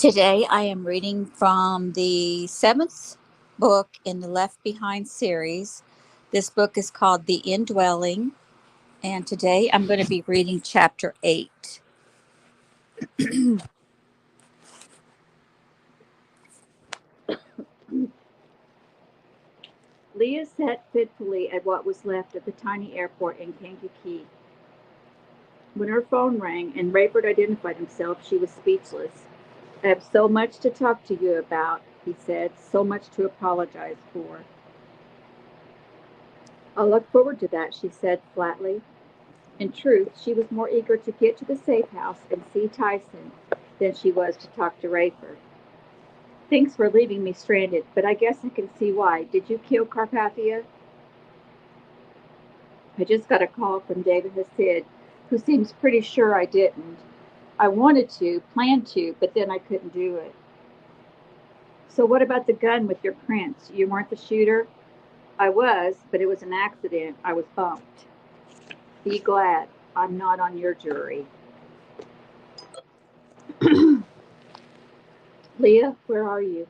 Today I am reading from the seventh book in the Left Behind series. This book is called The Indwelling, and today I'm going to be reading chapter 8. Leah sat fitfully at what was left of the tiny airport in Kankakee. When her phone rang and Rayford identified himself, she was speechless. "I have so much to talk to you about," he said, "so much to apologize for." "I'll look forward to that," she said flatly. In truth, she was more eager to get to the safe house and see Tyson than she was to talk to Rayford. "Thanks for leaving me stranded, but I guess I can see why. Did you kill Carpathia?" "I just got a call from David Hassid, who seems pretty sure I didn't. I wanted to, planned to, but then I couldn't do it." "So what about the gun with your prints? You weren't the shooter?" "I was, but it was an accident. I was bumped." "Be glad I'm not on your jury." "Leah, where are you?"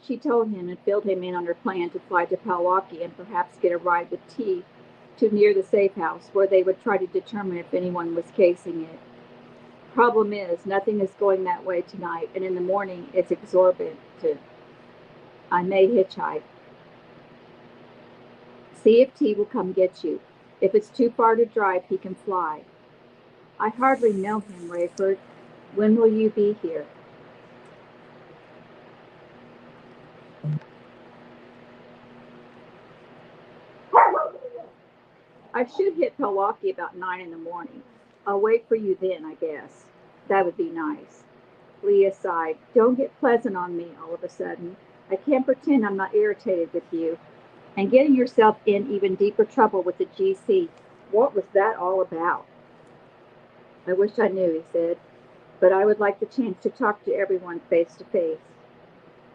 She told him and filled him in on her plan to fly to Milwaukee and perhaps get a ride with T to near the safe house, where they would try to determine if anyone was casing it. "Problem is, nothing is going that way tonight, and in the morning it's exorbitant. I may hitchhike. See if T will come get you. If it's too far to drive, he can fly." "I hardly know him, Rayford. When will you be here?" "I should hit Milwaukee about 9 in the morning. I'll wait for you then, I guess." "That would be nice." Leah sighed. "Don't get pleasant on me all of a sudden. I can't pretend I'm not irritated with you. And getting yourself in even deeper trouble with the GC. What was that all about?" "I wish I knew," he said. "But I would like the chance to talk to everyone face to face.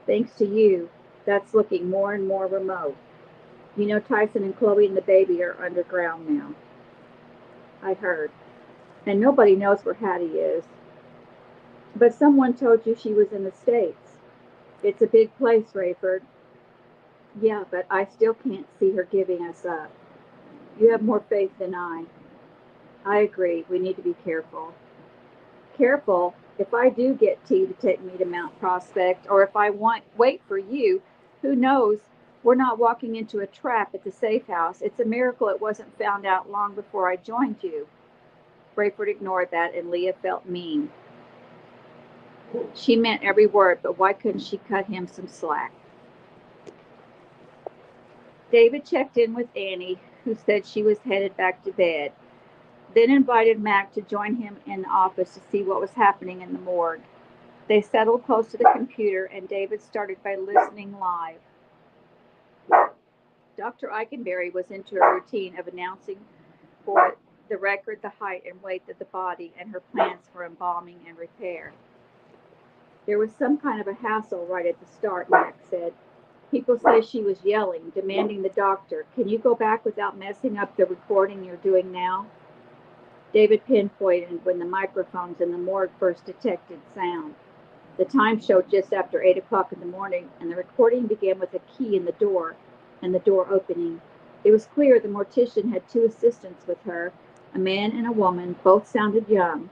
Thanks to you, that's looking more and more remote. You know, Tyson and Chloe and the baby are underground now." "I heard. And nobody knows where Hattie is." "But someone told you she was in the States." "It's a big place, Rayford." "Yeah, but I still can't see her giving us up." "You have more faith than I." "I agree. We need to be careful." "Careful? If I do get T to take me to Mount Prospect, or if I wait for you, who knows? We're not walking into a trap at the safe house. It's a miracle it wasn't found out long before I joined you." Rayford ignored that, and Leah felt mean. She meant every word, but why couldn't she cut him some slack? David checked in with Annie, who said she was headed back to bed, then invited Mac to join him in the office to see what was happening in the morgue. They settled close to the computer, and David started by listening live. Dr. Eikenberry was into a routine of announcing for the record the height and weight of the body and her plans for embalming and repair. "There was some kind of a hassle right at the start," Mac said. "People say she was yelling, demanding the doctor. Can you go back without messing up the recording you're doing now?" David pinpointed when the microphones in the morgue first detected sound. The time showed just after 8 o'clock in the morning, and the recording began with a key in the door and the door opening. It was clear the mortician had two assistants with her, a man and a woman. Both sounded young.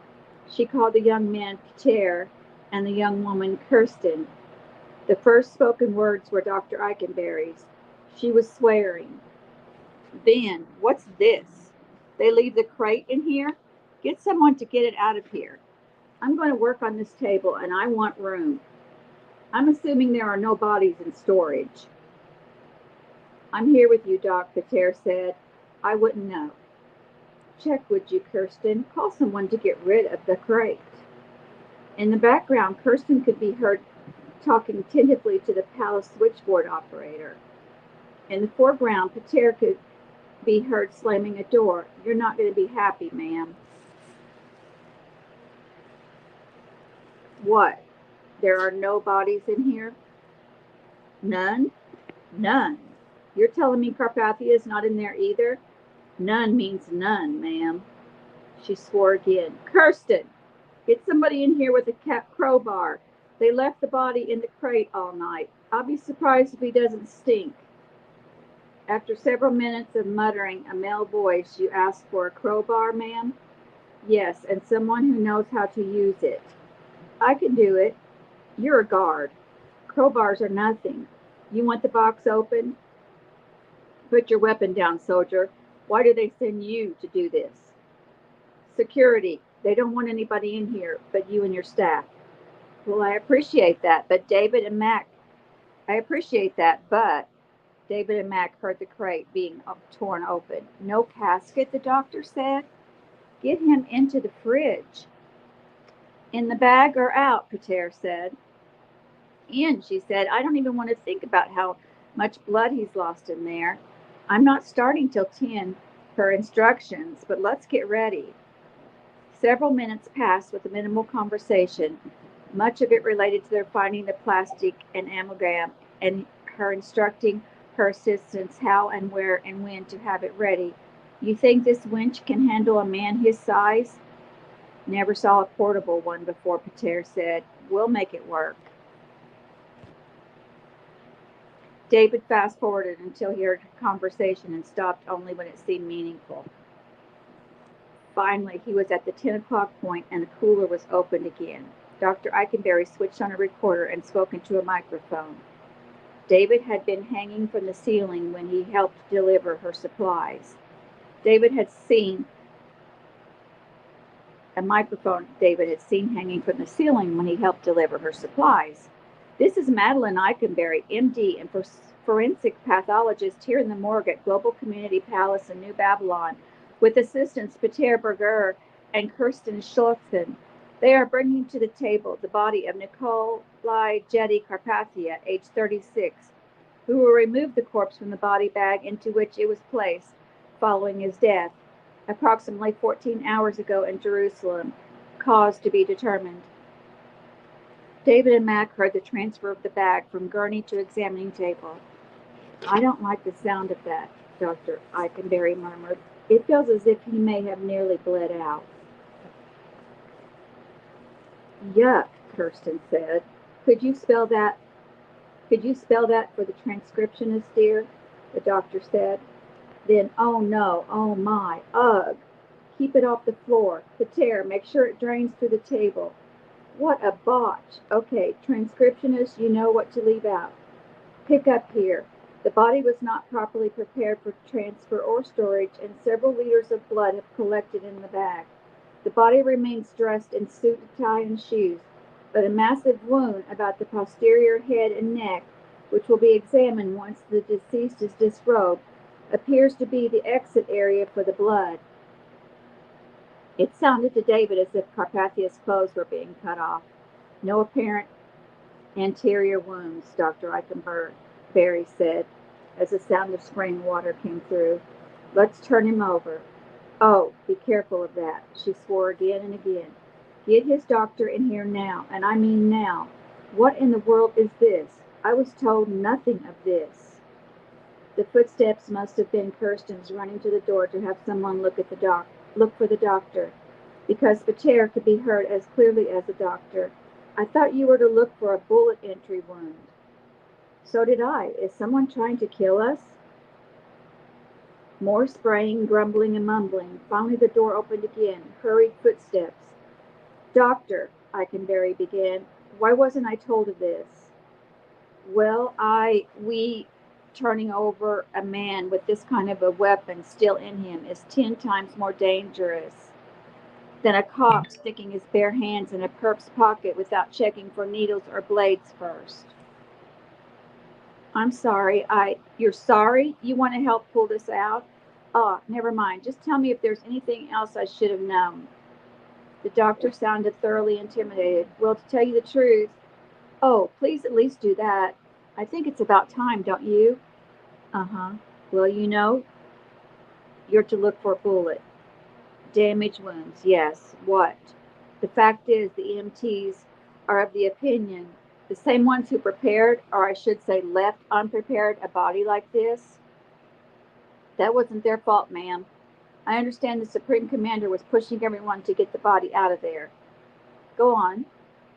She called the young man Peter and the young woman Kirsten. The first spoken words were Dr. Eikenberry's. She was swearing. "Ben, what's this? They leave the crate in here? Get someone to get it out of here. I'm going to work on this table, and I want room. I'm assuming there are no bodies in storage." "I'm here with you, Doc," Peter said. "I wouldn't know." "Check, would you, Kirsten? Call someone to get rid of the crate." In the background, Kirsten could be heard talking tentatively to the palace switchboard operator. In the foreground, Peter could be heard slamming a door. "You're not going to be happy, ma'am." "What? There are no bodies in here?" "None? None. You're telling me Carpathia is not in there either?" "None means none, ma'am." She swore again. "Kirsten, get somebody in here with a crowbar. They left the body in the crate all night. I'll be surprised if he doesn't stink. After several minutes of muttering a male voice, you ask for a crowbar, ma'am? Yes, and someone who knows how to use it. I can do it. You're a guard. Crowbars are nothing. You want the box open? Put your weapon down, soldier. Why do they send you to do this? Security. They don't want anybody in here but you and your staff. Well, I appreciate that, but David and Mac, I appreciate that, but David and Mac heard the crate being torn open. No casket, the doctor said. Get him into the fridge. In the bag or out, Pater said. In, she said. I don't even want to think about how much blood he's lost in there. I'm not starting till 10, per instructions, but let's get ready. Several minutes passed with a minimal conversation, much of it related to their finding the plastic and amalgam and her instructing her assistants how and where and when to have it ready. You think this winch can handle a man his size? Never saw a portable one before, Pater said. We'll make it work. David fast-forwarded until he heard a conversation and stopped only when it seemed meaningful. Finally, he was at the 10 o'clock point and the cooler was opened again. Dr. Eikenberry switched on a recorder and spoke into a microphone. David had been hanging from the ceiling when he helped deliver her supplies. David had seen hanging from the ceiling when he helped deliver her supplies. This is Madeline Eikenberry, MD and forensic pathologist here in the morgue at Global Community Palace in New Babylon, with assistants Peter Berger and Kirsten Schultzen. They are bringing to the table the body of Nikolai Jetty Carpathia, age 36, who will remove the corpse from the body bag into which it was placed following his death, approximately 14 hours ago in Jerusalem, cause to be determined. David and Mac heard the transfer of the bag from gurney to examining table. I don't like the sound of that, Dr. Eikenberry murmured. It feels as if he may have nearly bled out. Yuck, Kirsten said. Could you spell that for the transcriptionist, dear? The doctor said. Then, oh no, oh my, ugh. Keep it off the floor. Pater, make sure it drains through the table. What a botch. Okay, transcriptionist, you know what to leave out. Pick up here. The body was not properly prepared for transfer or storage, and several liters of blood have collected in the bag. The body remains dressed in suit, tie, and shoes, but a massive wound about the posterior head and neck, which will be examined once the deceased is disrobed, appears to be the exit area for the blood. It sounded to David as if Carpathia's clothes were being cut off. No apparent anterior wounds, Dr. Eikenberry said, as the sound of spraying water came through. Let's turn him over. Oh, be careful of that, she swore again and again. Get his doctor in here now, and I mean now. What in the world is this? I was told nothing of this. The footsteps must have been Kirsten's running to the door to have someone look for the doctor, because Pater could be heard as clearly as the doctor. I thought you were to look for a bullet entry wound. So did I. Is someone trying to kill us? More spraying, grumbling, and mumbling. Finally the door opened again. Hurried footsteps. Doctor, Eikenberry began, why wasn't I told of this? Well, turning over a man with this kind of a weapon still in him is 10 times more dangerous than a cop sticking his bare hands in a perp's pocket without checking for needles or blades first. I'm sorry. You're sorry? You want to help pull this out? Oh, never mind. Just tell me if there's anything else I should have known. The doctor sounded thoroughly intimidated. Well, to tell you the truth, oh, please at least do that. I think it's about time, don't you? Uh-huh. Well, you're to look for a bullet. Damage wounds, yes. What? The fact is, the EMTs are of the opinion, the same ones who prepared, or I should say left unprepared, a body like this. That wasn't their fault, ma'am. I understand the Supreme Commander was pushing everyone to get the body out of there. Go on.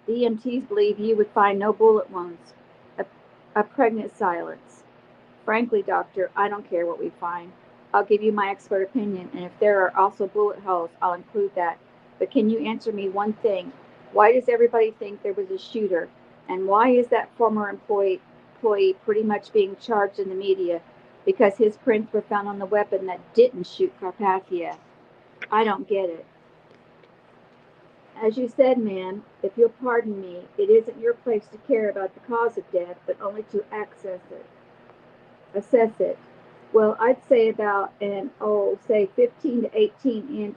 The EMTs believe you would find no bullet wounds. A, a pregnant silence. Frankly, doctor, I don't care what we find. I'll give you my expert opinion, and if there are also bullet holes, I'll include that. But can you answer me one thing? Why does everybody think there was a shooter? And why is that former employee pretty much being charged in the media because his prints were found on the weapon that didn't shoot Carpathia? I don't get it. As you said, ma'am, if you'll pardon me, it isn't your place to care about the cause of death, but only to assess it. Well, I'd say about say 15 to 18 inch,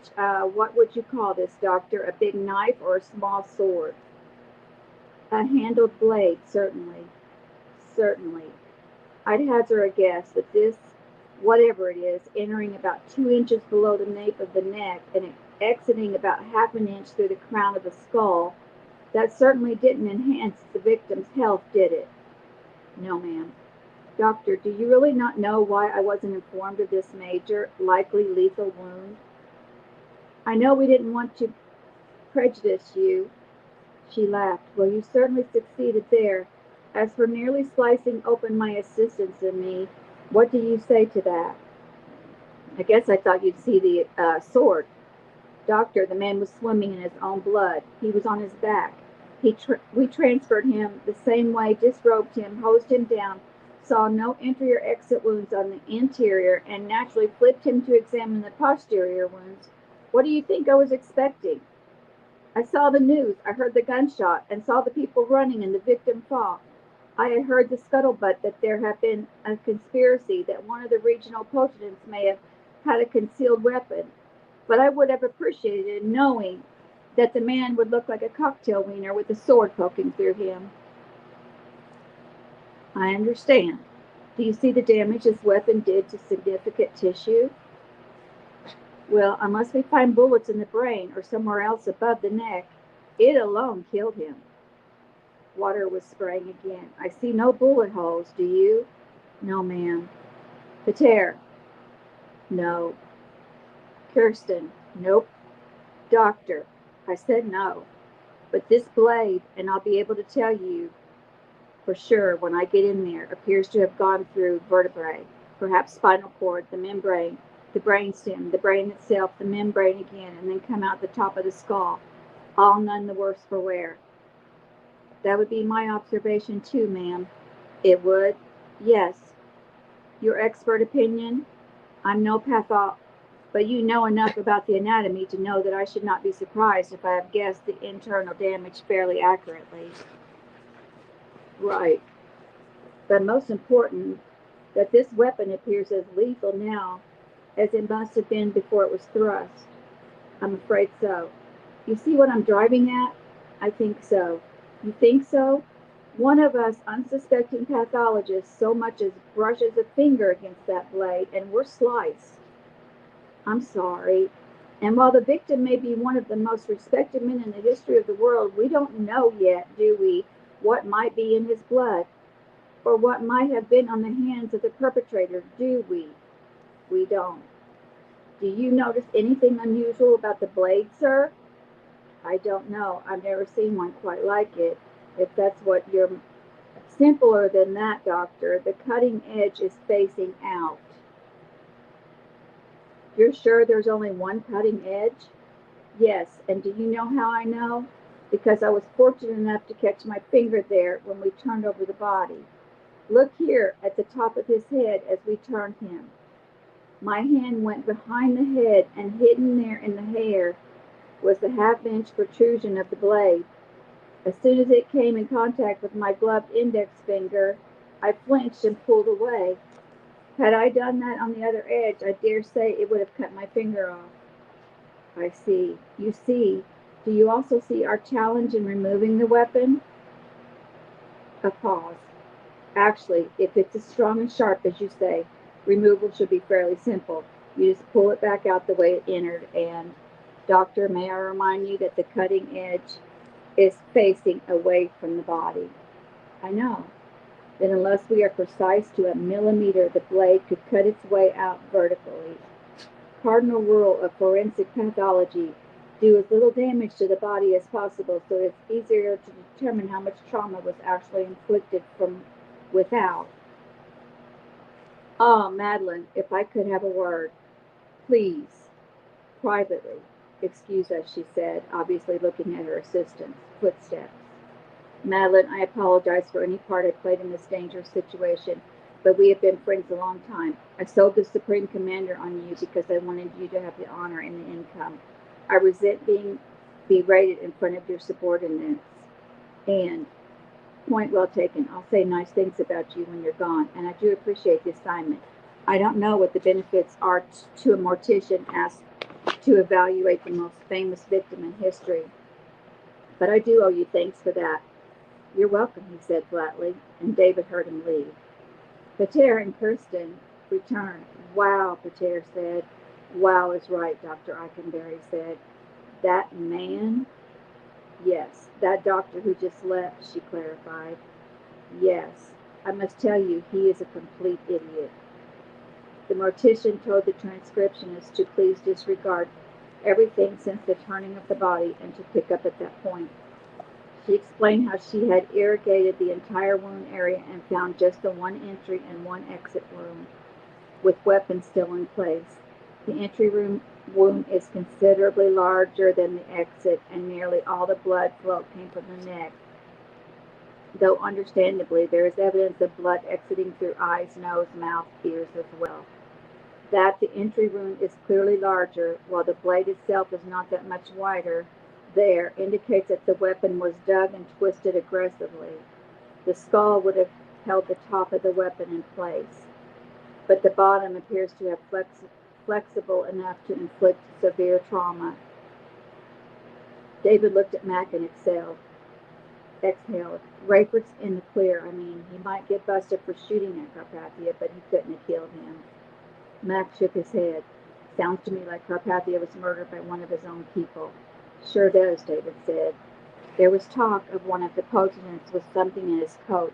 what would you call this, doctor? A big knife or a small sword? A handled blade, certainly. Certainly. I'd hazard a guess that this, whatever it is, entering about 2 inches below the nape of the neck and exiting about half an inch through the crown of the skull, that certainly didn't enhance the victim's health, did it? No, ma'am. Doctor, do you really not know why I wasn't informed of this major, likely lethal wound? I know we didn't want to prejudice you. She laughed. Well, you certainly succeeded there. As for nearly slicing open my assistants and me, what do you say to that? I guess I thought you'd see the sword. Doctor, the man was swimming in his own blood. He was on his back. We transferred him the same way, disrobed him, hosed him down, saw no entry or exit wounds on the interior, and naturally flipped him to examine the posterior wounds. What do you think I was expecting? I saw the news, I heard the gunshot, and saw the people running and the victim fall. I had heard the scuttlebutt that there had been a conspiracy, that one of the regional potentates may have had a concealed weapon, but I would have appreciated knowing that the man would look like a cocktail wiener with a sword poking through him. I understand. Do you see the damage this weapon did to significant tissue? Well, unless we find bullets in the brain or somewhere else above the neck, it alone killed him. Water was spraying again. I see no bullet holes, do you? No, ma'am. Pater? No. Kirsten? Nope. Doctor? I said no. But this blade, and I'll be able to tell you for sure when I get in there, appears to have gone through vertebrae, perhaps spinal cord, the membrane, the brainstem, the brain itself, the membrane again, and then come out the top of the skull, all none the worse for wear. That would be my observation too, ma'am. It would? Yes. Your expert opinion? I'm no but you know enough about the anatomy to know that I should not be surprised if I have guessed the internal damage fairly accurately. Right. But most important, that this weapon appears as lethal now as it must have been before it was thrust. I'm afraid so. You see what I'm driving at? I think so. You think so? One of us unsuspecting pathologists so much as brushes a finger against that blade, and we're sliced. I'm sorry. And while the victim may be one of the most respected men in the history of the world, we don't know yet, do we, what might be in his blood, or what might have been on the hands of the perpetrator, do we? We don't. Do you notice anything unusual about the blade, sir? I don't know. I've never seen one quite like it. If that's what you're... Simpler than that, doctor. The cutting edge is facing out. You're sure there's only one cutting edge? Yes, and do you know how I know? Because I was fortunate enough to catch my finger there when we turned over the body. Look here at the top of his head as we turned him. My hand went behind the head, and hidden there in the hair was the half-inch protrusion of the blade. As soon as it came in contact with my gloved index finger, I flinched and pulled away. Had I done that on the other edge, I dare say it would have cut my finger off. I see. You see. Do you also see our challenge in removing the weapon? A pause. Actually, if it's as strong and sharp as you say, removal should be fairly simple. You just pull it back out the way it entered, and, doctor, may I remind you that the cutting edge is facing away from the body? I know. Then unless we are precise to a millimeter, the blade could cut its way out vertically. Cardinal rule of forensic pathology, do as little damage to the body as possible so it's easier to determine how much trauma was actually inflicted from without. Oh, Madeline, if I could have a word, please, privately. Excuse us, she said, obviously looking at her assistant's footsteps. Madeline, I apologize for any part I played in this dangerous situation, but we have been friends a long time. I sold the Supreme Commander on you because I wanted you to have the honor and the income. I resent being berated in front of your subordinates. And, point well taken, I'll say nice things about you when you're gone, and I do appreciate the assignment. I don't know what the benefits are to a mortician asked to evaluate the most famous victim in history, but I do owe you thanks for that. You're welcome, he said flatly, and David heard him leave. Pater and Kirsten returned. Wow, Pater said. Wow is right, Dr. Eikenberry said. That man? Yes, that doctor who just left, she clarified. Yes, I must tell you, he is a complete idiot. The mortician told the transcriptionist to please disregard everything since the turning of the body and to pick up at that point. She explained how she had irrigated the entire wound area and found just the one entry and one exit wound, with weapons still in place. The entry wound is considerably larger than the exit, and nearly all the blood flow came from the neck, though understandably there is evidence of blood exiting through eyes, nose, mouth, ears as well. That the entry wound is clearly larger, while the blade itself is not that much wider, there indicates that the weapon was dug and twisted aggressively. The skull would have held the top of the weapon in place, but the bottom appears to have flexible enough to inflict severe trauma. David looked at Mac and exhaled. Rayford's in the clear. I mean, he might get busted for shooting at Carpathia, but he couldn't have killed him. Mac shook his head. Sounds to me like Carpathia was murdered by one of his own people. Sure does, David said. There was talk of one of the potentates with something in his coat,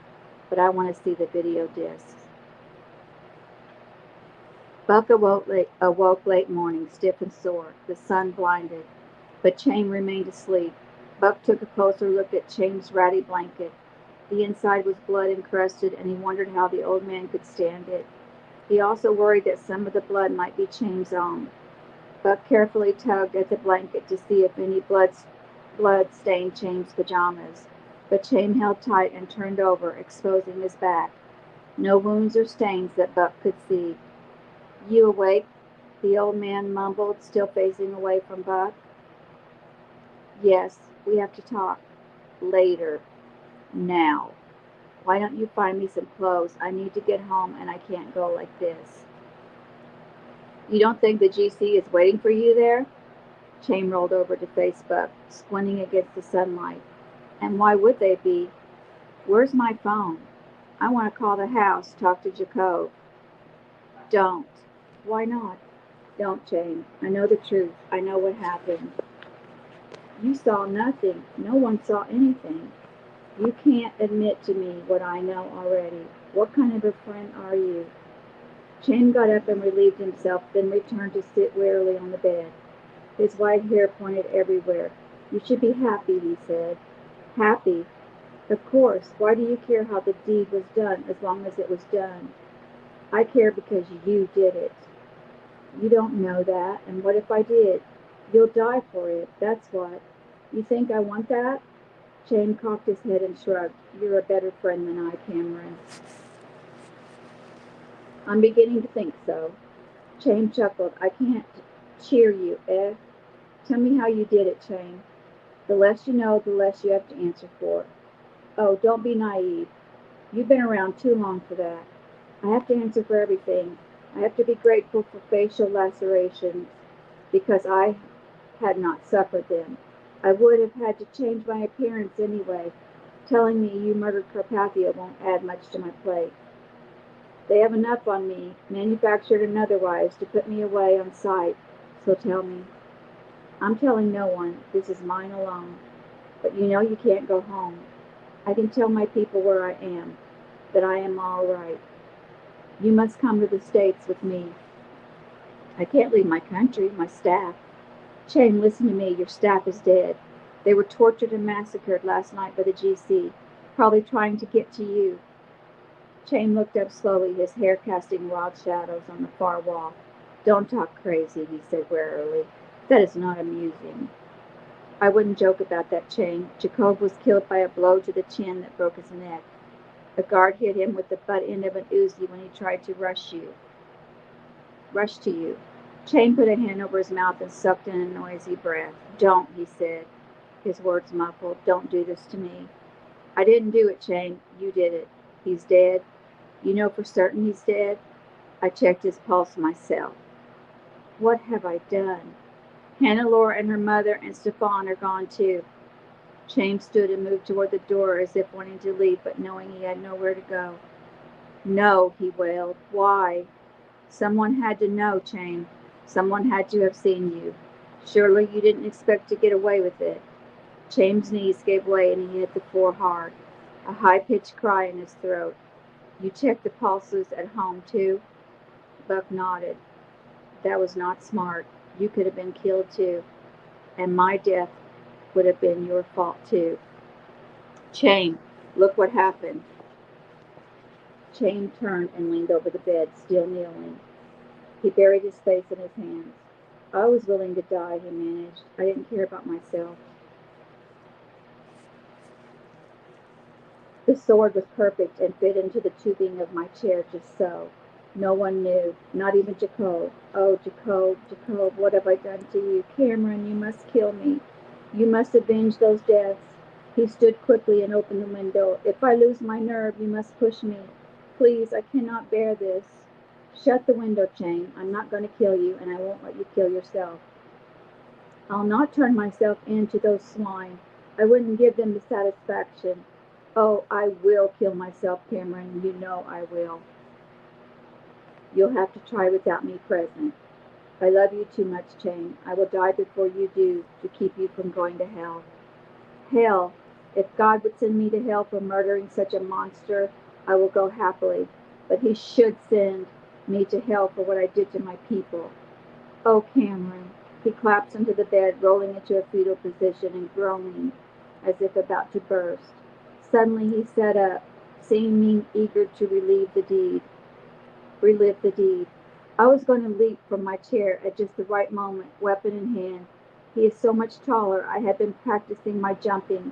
but I want to see the video discs. Buck awoke late morning, stiff and sore. The sun blinded, but Chaim remained asleep. Buck took a closer look at Chaim's ratty blanket. The inside was blood encrusted, and he wondered how the old man could stand it. He also worried that some of the blood might be Chaim's own. Buck carefully tugged at the blanket to see if any blood stained Chaim's pajamas, but Chaim held tight and turned over, exposing his back. No wounds or stains that Buck could see. You awake? The old man mumbled, still facing away from Buck. Yes, we have to talk. Later. Now. Why don't you find me some clothes? I need to get home and I can't go like this. You don't think the GC is waiting for you there? Chaim rolled over to face Buck, squinting against the sunlight. And why would they be? Where's my phone? I want to call the house, talk to Jacob. Don't. Why not? Don't, Chaim. I know the truth. I know what happened. You saw nothing. No one saw anything. You can't admit to me what I know already. What kind of a friend are you? Chaim got up and relieved himself, then returned to sit wearily on the bed. His white hair pointed everywhere. You should be happy, he said. Happy? Of course. Why do you care how the deed was done as long as it was done? I care because you did it. You don't know that, and what if I did? You'll die for it, that's what. You think I want that? Chaim cocked his head and shrugged. You're a better friend than I, Cameron. I'm beginning to think so. Chaim chuckled. I can't cheer you, eh? Tell me how you did it, Chaim. The less you know, the less you have to answer for. Oh, don't be naive. You've been around too long for that. I have to answer for everything. I have to be grateful for facial lacerations because I had not suffered them. I would have had to change my appearance anyway. Telling me you murdered Carpathia won't add much to my plate. They have enough on me, manufactured and otherwise, to put me away on sight. So tell me. I'm telling no one. This is mine alone. But you know you can't go home. I can tell my people where I am, that I am all right. You must come to the States with me. I can't leave my country, my staff. Chain, listen to me. Your staff is dead. They were tortured and massacred last night by the GC, probably trying to get to you. Chain looked up slowly, his hair casting wild shadows on the far wall. Don't talk crazy, he said warily. That is not amusing. I wouldn't joke about that, Chain. Jacob was killed by a blow to the chin that broke his neck. A guard hit him with the butt end of an Uzi when he tried to rush to you. Chain put a hand over his mouth and sucked in a noisy breath. Don't, he said, his words muffled. Don't do this to me. I didn't do it, Chain. You did it. He's dead. You know for certain he's dead? I checked his pulse myself. What have I done? Hannelore and her mother and Stefan are gone too. Chain stood and moved toward the door as if wanting to leave, but knowing he had nowhere to go. No, he wailed. Why? Someone had to know, Chain. Someone had to have seen you. Surely you didn't expect to get away with it. Chain's knees gave way and he hit the floor hard, a high-pitched cry in his throat. You checked the pulses at home, too? Buck nodded. That was not smart. You could have been killed, too. And my death would have been your fault, too. Chain, look what happened. Chain turned and leaned over the bed, still kneeling. He buried his face in his hands. I was willing to die, he managed. I didn't care about myself. The sword was perfect and fit into the tubing of my chair just so. No one knew, not even Jacob. Oh, Jacob, Jacob, what have I done to you? Cameron, you must kill me. You must avenge those deaths. He stood quickly and opened the window. If I lose my nerve, you must push me. Please, I cannot bear this. Shut the window, Chain. I'm not going to kill you, and I won't let you kill yourself. I'll not turn myself in to those swine. I wouldn't give them the satisfaction. Oh, I will kill myself, Cameron. You know I will. You'll have to try without me present. I love you too much, Chain. I will die before you do to keep you from going to hell. Hell! If God would send me to hell for murdering such a monster, I will go happily. But he should send me to hell for what I did to my people. Oh, Cameron. He collapsed into the bed, rolling into a fetal position and groaning as if about to burst. Suddenly he sat up, seeming eager to relive the deed. I was going to leap from my chair at just the right moment, weapon in hand. He is so much taller. I had been practicing my jumping.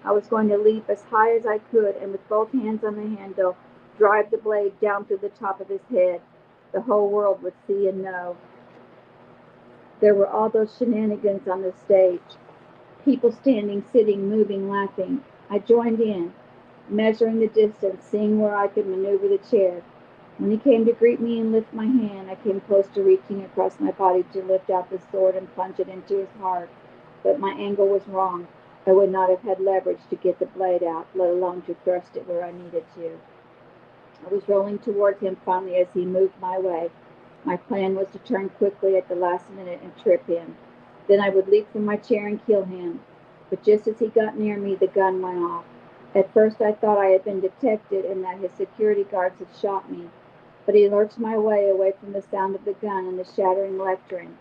I was going to leap as high as I could and with both hands on the handle, drive the blade down through the top of his head. The whole world would see and know. There were all those shenanigans on the stage. People standing, sitting, moving, laughing. I joined in, measuring the distance, seeing where I could maneuver the chair. When he came to greet me and lift my hand, I came close to reaching across my body to lift out the sword and plunge it into his heart. But my angle was wrong. I would not have had leverage to get the blade out, let alone to thrust it where I needed to. I was rolling towards him finally as he moved my way. My plan was to turn quickly at the last minute and trip him. Then I would leap from my chair and kill him. But just as he got near me, the gun went off. At first I thought I had been detected and that his security guards had shot me. But he lurched my way away from the sound of the gun and the shattering lectern.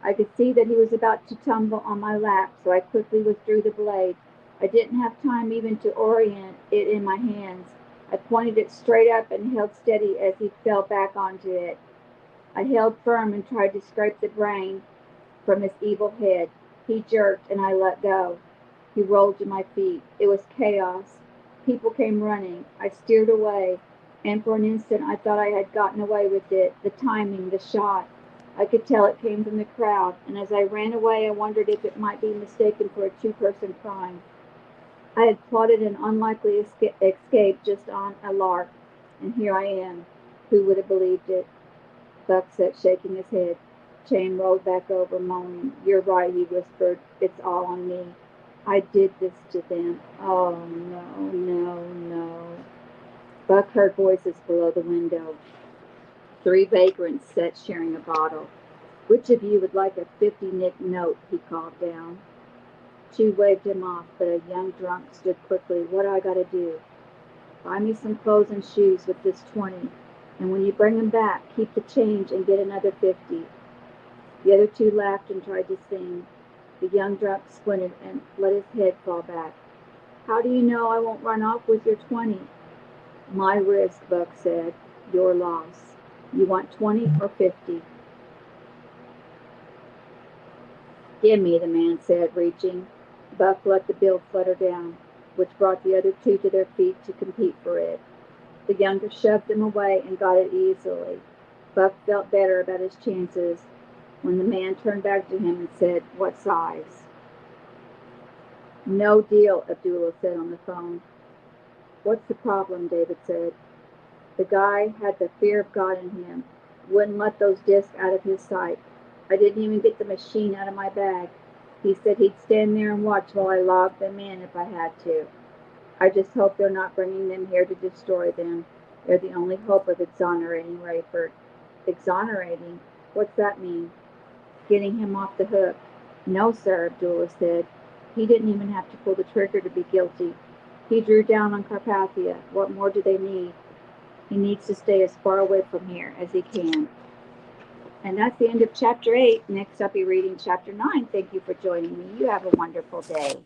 I could see that he was about to tumble on my lap, so I quickly withdrew the blade. I didn't have time even to orient it in my hands. I pointed it straight up and held steady as he fell back onto it. I held firm and tried to scrape the brain from his evil head. He jerked and I let go. He rolled to my feet. It was chaos. People came running. I steered away, and for an instant I thought I had gotten away with it. The timing, the shot. I could tell it came from the crowd, and as I ran away I wondered if it might be mistaken for a two-person crime. I had plotted an unlikely escape just on a lark, and here I am. Who would have believed it? Buck said, shaking his head. Chain rolled back over, moaning. You're right, he whispered. It's all on me. I did this to them. Oh, no, no, no. Buck heard voices below the window. 3 vagrants sat sharing a bottle. Which of you would like a 50-nick note? He called down. 2 waved him off, but a young drunk stood quickly. What do I got to do? Buy me some clothes and shoes with this 20, and when you bring them back, keep the change and get another 50. The other two laughed and tried to sing. The young drunk squinted and let his head fall back. How do you know I won't run off with your 20? My risk, Buck said. Your loss. You want 20 or 50? Gimme, the man said, reaching. Buck let the bill flutter down, which brought the other two to their feet to compete for it. The younger shoved them away and got it easily. Buck felt better about his chances when the man turned back to him and said, What size? No deal, Abdullah said on the phone. What's the problem? David said. The guy had the fear of God in him, wouldn't let those discs out of his sight. I didn't even get the machine out of my bag. He said he'd stand there and watch while I logged them in if I had to. I just hope they're not bringing them here to destroy them. They're the only hope of exonerating Rayford. Exonerating? What's that mean? Getting him off the hook. No, sir, Abdullah said. He didn't even have to pull the trigger to be guilty. He drew down on Carpathia. What more do they need? He needs to stay as far away from here as he can. And that's the end of chapter 8. Next, I'll be reading chapter 9. Thank you for joining me. You have a wonderful day.